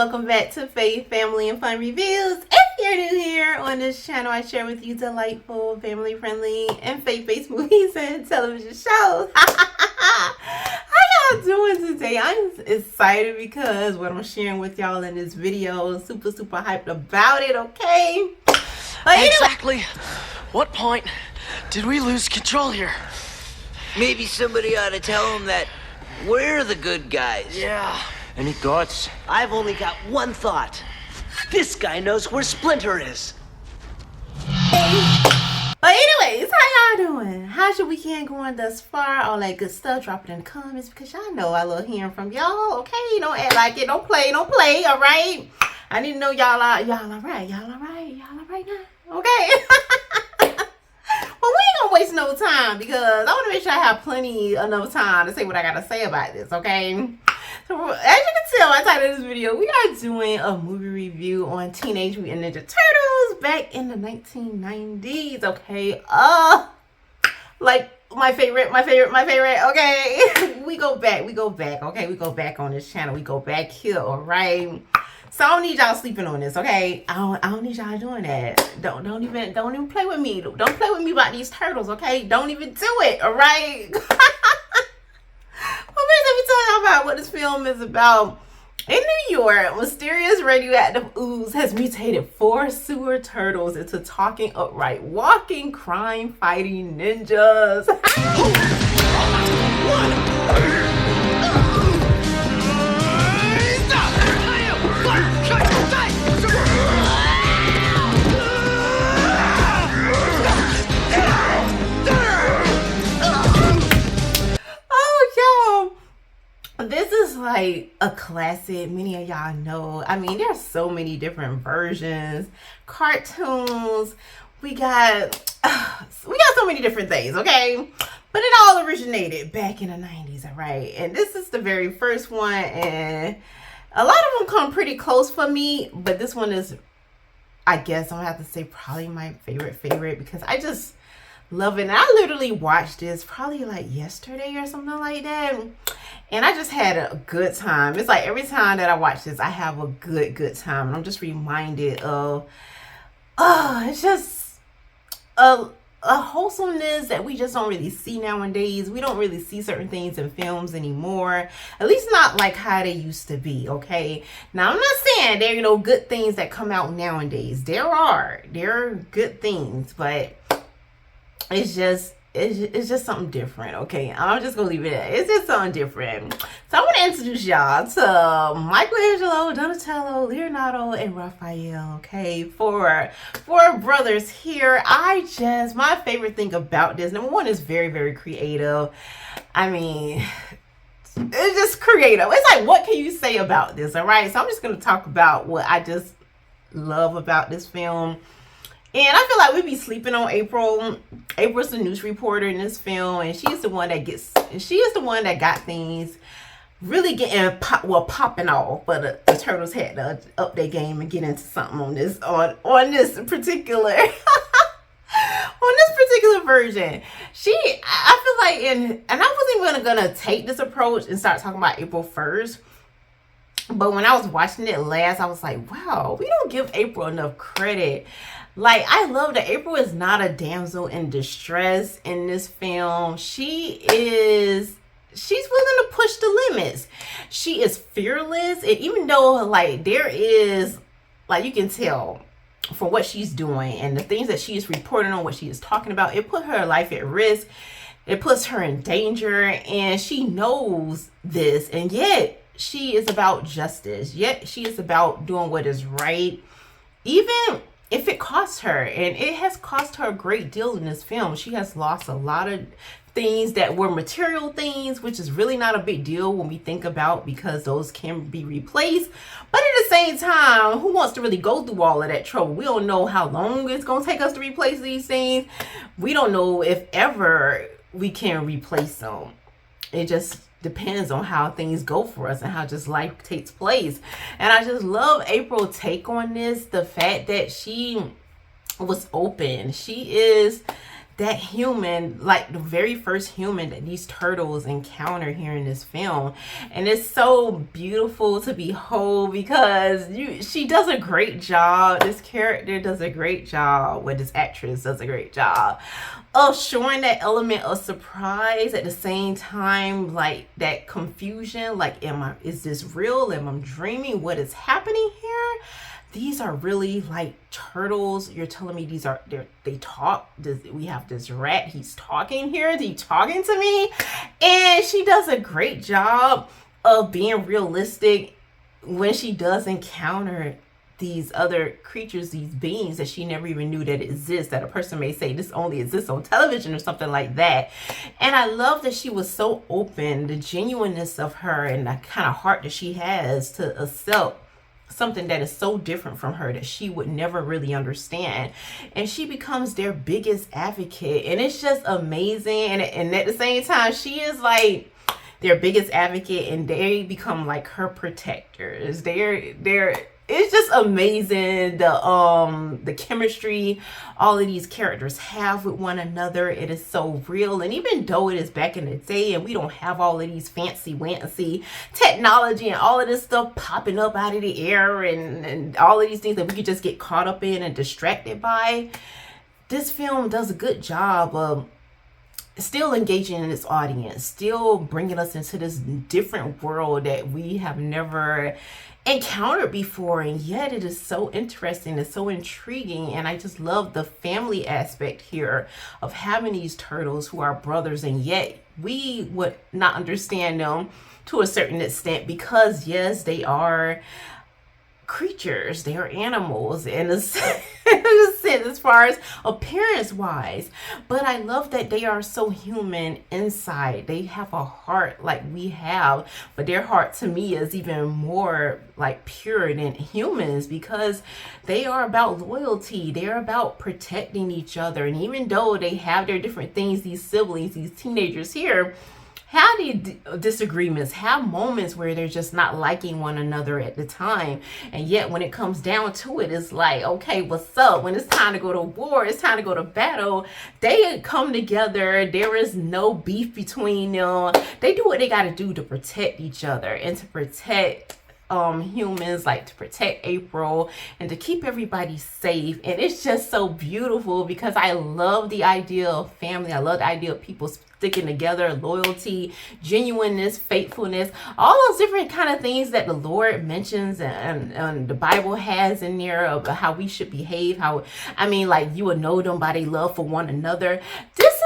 welcome back to Faith, Family, and Fun Reviews. If you're new here on this channel, I share with you delightful, family-friendly, and faith-based movies and television shows. How y'all doing today? I'm excited because what I'm sharing with y'all in this video is super hyped about it, okay? But exactly what point did we lose control here? Maybe somebody ought to tell him that we're the good guys. Yeah. Any thoughts? I've only got one thought. This guy knows where Splinter is. But anyways, how y'all doing? How's your weekend going thus far? All that good stuff, drop it in the comments because y'all know I love hearing from y'all, okay? Don't act like it, don't play, all right? I need to know y'all all right now, okay? Well, we ain't gonna waste no time because I want to make sure I have plenty enough time to say what I gotta say about this, okay? So, as you can tell by the title of this video, we are doing a movie review on Teenage Mutant Ninja Turtles back in the 1990s, okay? Like my favorite, okay? we go back, okay? We go back on this channel. We go back here, all right? So I don't need y'all sleeping on this, okay? I don't need y'all doing that. Don't even play with me. Don't play with me about these turtles, okay? Don't even do it, all right? Well, first, let me tell y'all about what this film is about. In New York, mysterious radioactive ooze has mutated 4 sewer turtles into talking, upright, walking, crime-fighting ninjas. This is like a classic. Many of y'all know. I mean, there's so many different versions, cartoons. We got so many different things, okay? But it all originated back in the 90s, all right? And this is the very first one, and a lot of them come pretty close for me, but this one is, I guess I'm gonna have to say, probably my favorite because I just love it. And I literally watched this probably like yesterday or something like that. And I just had a good time. It's like every time that I watch this, I have a good time. And I'm just reminded of, it's just a wholesomeness that we just don't really see nowadays. We don't really see certain things in films anymore. At least not like how they used to be, okay? Now, I'm not saying there are no good things that come out nowadays. There are good things, but it's just something different, okay? I'm just gonna leave it at it's just something different. So I want to introduce y'all to Michelangelo, Donatello, Leonardo, and Raphael, okay? Four brothers here. My favorite thing about this, number one, is very creative. I mean, it's just creative. It's like, what can you say about this, all right? So I'm just gonna talk about what I just love about this film. And I feel like we be sleeping on April. April's the news reporter in this film, and she's the one that got things really getting popping off. But the Turtles had to up their game and get into something on this particular version. I feel like and I wasn't even gonna take this approach and start talking about April 1st. But when I was watching it last, I was like, wow, we don't give April enough credit. Like, I love that April is not a damsel in distress in this film. She's willing to push the limits. She is fearless. And even though, like, there is, like, you can tell from what she's doing and the things that she is reporting on, what she is talking about, it put her life at risk. It puts her in danger. And she knows this. And yet, she is about justice. Yet, she is about doing what is right. Even if it costs her, and it has cost her a great deal in this film. She has lost a lot of things that were material things, which is really not a big deal when we think about, because those can be replaced. But at the same time, who wants to really go through all of that trouble? We don't know how long it's going to take us to replace these things. We don't know if ever we can replace them. It just depends on how things go for us and how just life takes place. And I just love April's take on this. The fact that she was open. She is that human, like the very first human that these turtles encounter here in this film. And it's so beautiful to behold because she does a great job. This character does a great job. Well, this actress does a great job of showing that element of surprise at the same time, like that confusion, like, is this real? Am I dreaming? What is happening here? These are really like turtles. You're telling me they talk. We have this rat. He's talking here. He's talking to me. And she does a great job of being realistic when she does encounter these other creatures, these beings that she never even knew that exist, that a person may say this only exists on television or something like that. And I love that she was so open, the genuineness of her and the kind of heart that she has to accept something that is so different from her that she would never really understand. And she becomes their biggest advocate. And it's just amazing. And at the same time, she is like their biggest advocate and they become like her protectors. It's just amazing the chemistry all of these characters have with one another. It is so real. And even though it is back in the day and we don't have all of these fancy technology and all of this stuff popping up out of the air and all of these things that we could just get caught up in and distracted by, this film does a good job of still engaging in its audience, still bringing us into this different world that we have never encountered before, and yet it is so interesting, it's so intriguing. And I just love the family aspect here of having these turtles who are brothers, and yet we would not understand them to a certain extent because yes, they are creatures, they are animals in a sense as far as appearance wise, but I love that they are so human inside. They have a heart like we have, but their heart to me is even more like pure than humans because they are about loyalty, they're about protecting each other. And even though they have their different things, these siblings, these teenagers here have these disagreements, have moments where they're just not liking one another at the time. And yet when it comes down to it, it's like, okay, what's up? When it's time to go to war, it's time to go to battle, they come together. There is no beef between them. They do what they got to do to protect each other and to protect humans, like to protect April and to keep everybody safe. And it's just so beautiful because I love the idea of family. I love the idea of people sticking together, loyalty, genuineness, faithfulness, all those different kind of things that the Lord mentions and the Bible has in there of how we should behave. Like you will know them by their love for one another. This is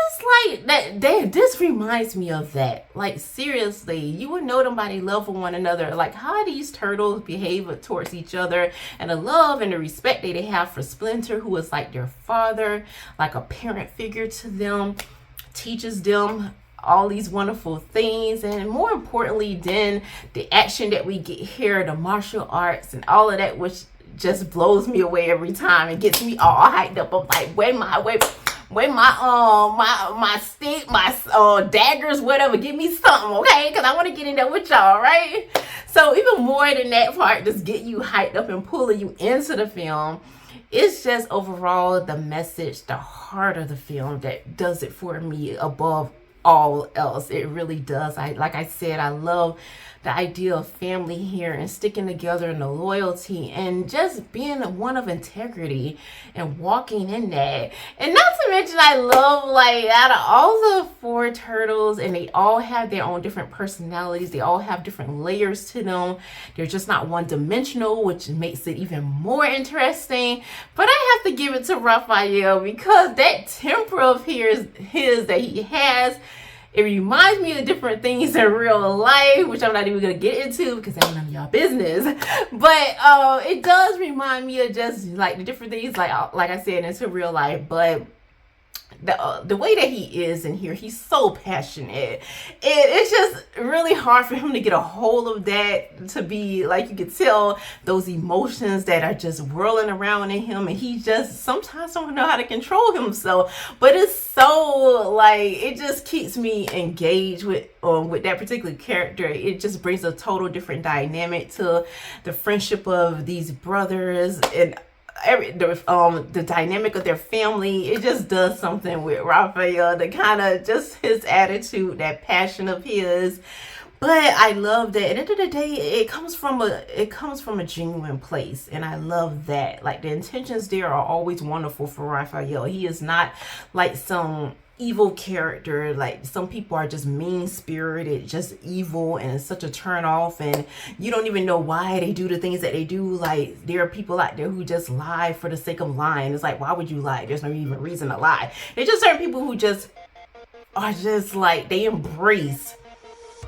like that. This reminds me of that. Like seriously, you would know them by their love for one another. Like how these turtles behave towards each other and the love and the respect that they have for Splinter, who is like their father, like a parent figure to them, teaches them all these wonderful things. And more importantly than the action that we get here, the martial arts and all of that, which just blows me away every time and gets me all hyped up. I'm like, where my stick, my daggers, whatever, give me something, okay? Because I want to get in there with y'all, right? So even more than that part, just get you hyped up and pulling you into the film. It's just overall the message, the heart of the film that does it for me above all else. It really does. Like I said, I love the idea of family here and sticking together and the loyalty and just being one of integrity and walking in that. And not to mention, I love, like, out of all the four turtles, and they all have their own different personalities, they all have different layers to them. They're just not one dimensional, which makes it even more interesting. But I have to give it to Raphael because that temper of his that he has, it reminds me of different things in real life, which I'm not even going to get into because that's none of y'all business. But it does remind me of just like the different things, like I said, into real life. But the way that he is in here, he's so passionate. It's just really hard for him to get a hold of that, to be like, you could tell those emotions that are just whirling around in him, and he just sometimes don't know how to control himself. But it's so, like, it just keeps me engaged with that particular character. It just brings a total different dynamic to the friendship of these brothers. And the dynamic of their family, it just does something with Raphael. The kind of just his attitude, that passion of his. But I love that at the end of the day, it comes from a genuine place, and I love that. Like, the intentions there are always wonderful for Raphael. He is not like some evil character. Like, some people are just mean spirited, just evil, and it's such a turn off, and you don't even know why they do the things that they do. Like, there are people out there who just lie for the sake of lying. It's like, why would you lie? There's no even reason to lie. There's just certain people who just are just like, they embrace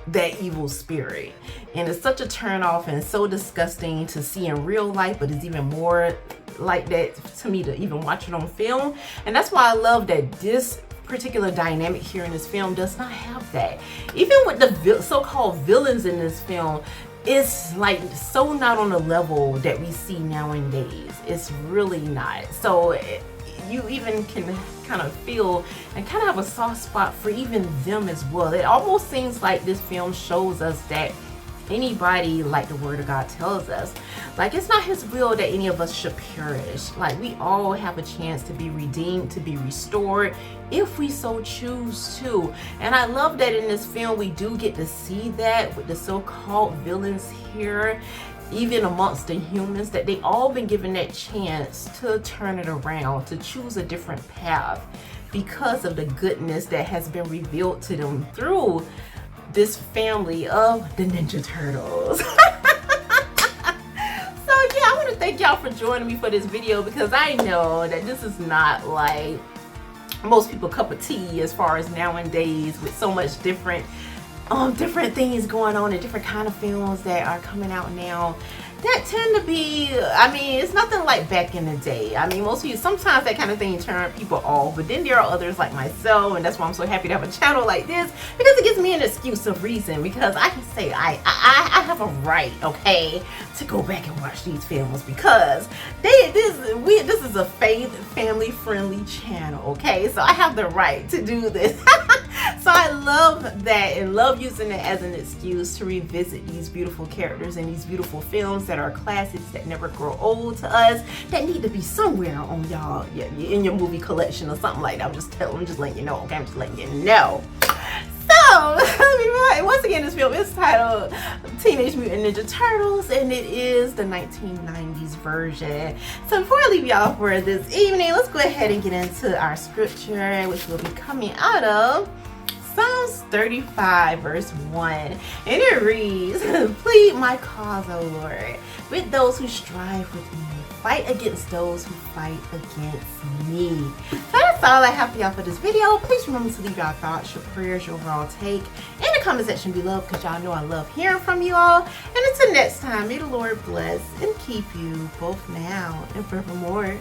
that evil spirit, and it's such a turn off and so disgusting to see in real life, but it's even more like that to me to even watch it on film. And that's why I love that this particular dynamic here in this film does not have that. Even with the so-called villains in this film, it's like so not on the level that we see nowadays. It's really not. So you even can kind of feel and kind of have a soft spot for even them as well. It almost seems like this film shows us that anybody, like the word of God tells us, like, it's not his will that any of us should perish. Like, we all have a chance to be redeemed, to be restored, if we so choose to. And I love that in this film we do get to see that with the so-called villains here, even amongst the humans, that they all been given that chance to turn it around, to choose a different path because of the goodness that has been revealed to them through this family of the Ninja Turtles. So yeah, I want to thank y'all for joining me for this video, because I know that this is not like most people cup of tea as far as nowadays, with so much different things going on and different kind of films that are coming out now that tend to be, I mean, it's nothing like back in the day. I mean, most people, sometimes that kind of thing turn people off, but then there are others like myself, and that's why I'm so happy to have a channel like this, because it gives me an excuse of reason, because I can say I have a right, okay, to go back and watch these films, because this is a family friendly channel, okay, so I have the right to do this. So I love that, and love using it as an excuse to revisit these beautiful characters and these beautiful films that are classics that never grow old to us, that need to be somewhere on y'all, in your movie collection or something like that. I'm just letting you know, okay? I'm just letting you know. So, once again, this film is titled Teenage Mutant Ninja Turtles, and it is the 1990s version. So before I leave y'all for this evening, let's go ahead and get into our scripture, which will be coming out of Psalms 35 verse 1, and it reads, "Plead my cause, O Lord, with those who strive with me. Fight against those who fight against me." So that's all I have for y'all for this video. Please remember to leave y'all thoughts, your prayers, your overall take in the comment section below, because y'all know I love hearing from you all. And until next time, may the Lord bless and keep you both now and forevermore.